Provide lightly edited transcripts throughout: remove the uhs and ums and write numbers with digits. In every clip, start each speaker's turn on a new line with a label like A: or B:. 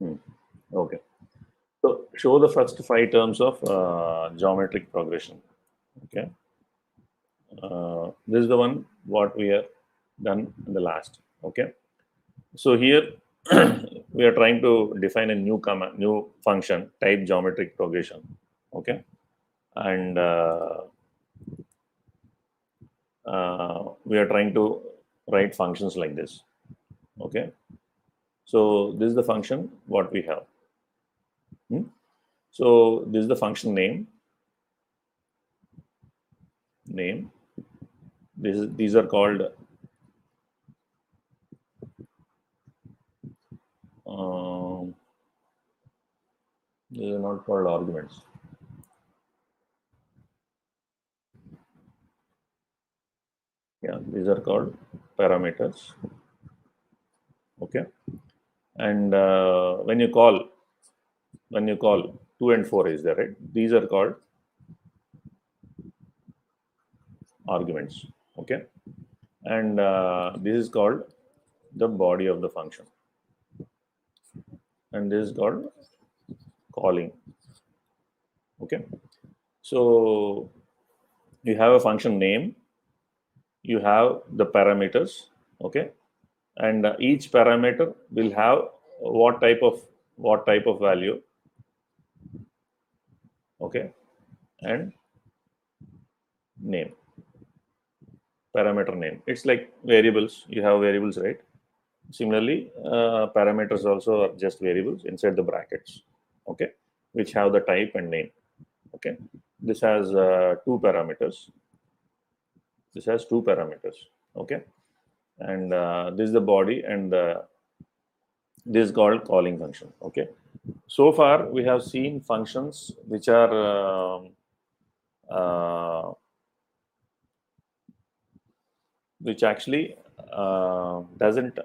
A: Okay. So show the first 5 terms of geometric progression. Okay. This is the one what we have done in the last. Okay. So here we are trying to define a new command, new function type geometric progression. Okay. And we are trying to write functions like this. Okay. So this is the function what we have. So this is the function name. These are called these are not called arguments. Yeah, these are called parameters. Okay. And when you call 2 and 4 is there, right? These are called arguments. Okay. And this is called the body of the function. And this is called calling. Okay. So you have a function name, you have the parameters. Okay. And each parameter will have what type of value. Okay. And name, parameter name. It's like variables. You have variables, right? Similarly, parameters also are just variables inside the brackets. Okay, which have the type and name. Okay, this has 2 parameters. This has 2 parameters. Okay, and this is the body, and this is called calling function. Okay, so far we have seen functions which are which actually doesn't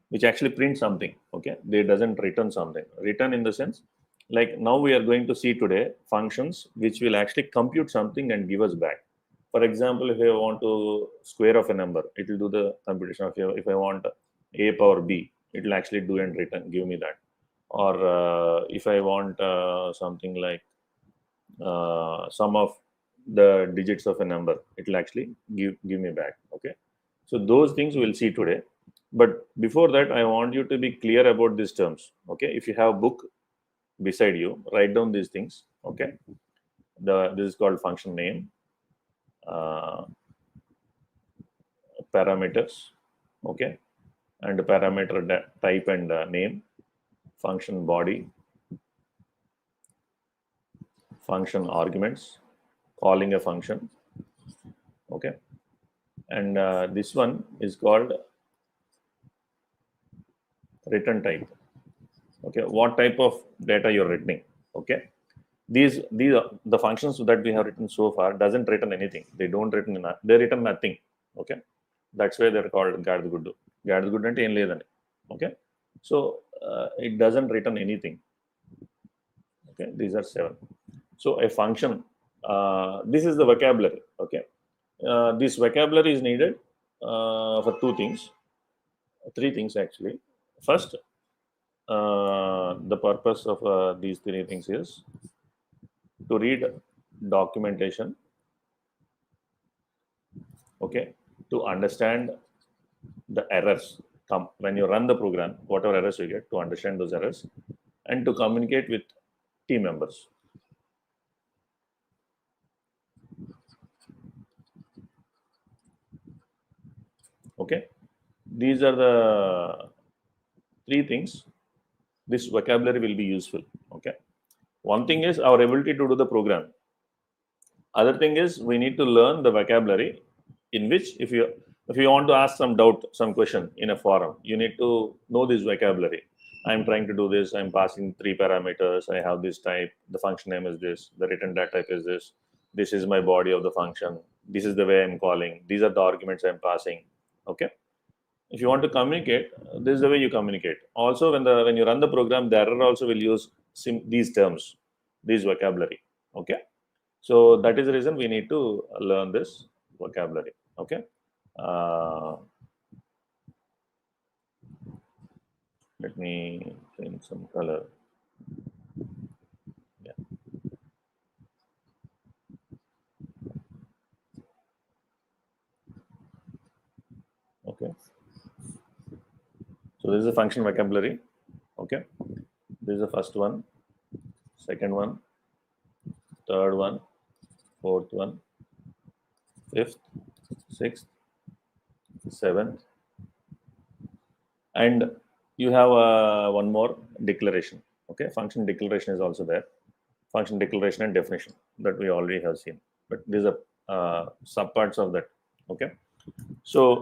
A: which actually print something. Okay, they doesn't return something. Return in the sense, like now we are going to see today functions which will actually compute something and give us back. For example, if I want to square of a number, it will do the computation of if I want a power b, it will actually do and return give me that. Or if I want something like sum of the digits of a number, it will actually give me back. Okay, so those things we'll see today. But before that, I want you to be clear about these terms. Okay, if you have a book beside you, write down these things. Okay, this is called function name, uh, parameters. Okay, and parameter type and name, function body, function arguments, calling a function. Okay, and this one is called return type. Okay, what type of data you're returning. Okay, these are the functions that we have written so far doesn't return anything. They don't return they return nothing. Okay, that's why they're called gadgudu. Gadgudu ante em ledani. Okay, so it doesn't return anything. Okay, these are 7. So a function, this is the vocabulary. Okay, this vocabulary is needed for 2 things, 3 things actually. First, the purpose of these 3 things is to read documentation. Okay, to understand the errors come when you run the program, whatever errors you get, to understand those errors and to communicate with team members. Okay, these are the 3 things this vocabulary will be useful. Okay, one thing is our ability to do the program. Other thing is we need to learn the vocabulary, in which if you want to ask some doubt, some question in a forum, you need to know this vocabulary. I'm trying to do this, I'm passing 3 parameters, I have this type, the function name is this, the return data type is this is my body of the function, this is the way I'm calling, these are the arguments I'm passing. Okay, if you want to communicate, this is the way you communicate. Also, when you run the program, the error also will use these terms, these vocabulary. Okay, so that is the reason we need to learn this vocabulary. Okay, let me finish. some color. Yeah. Okay. So this is a function vocabulary. Okay. This is the first one, second one, third one, fourth one, fifth, sixth, seventh, and you have one more declaration. Okay, function declaration is also there. Function declaration and definition that we already have seen, but these are subparts of that. Okay, so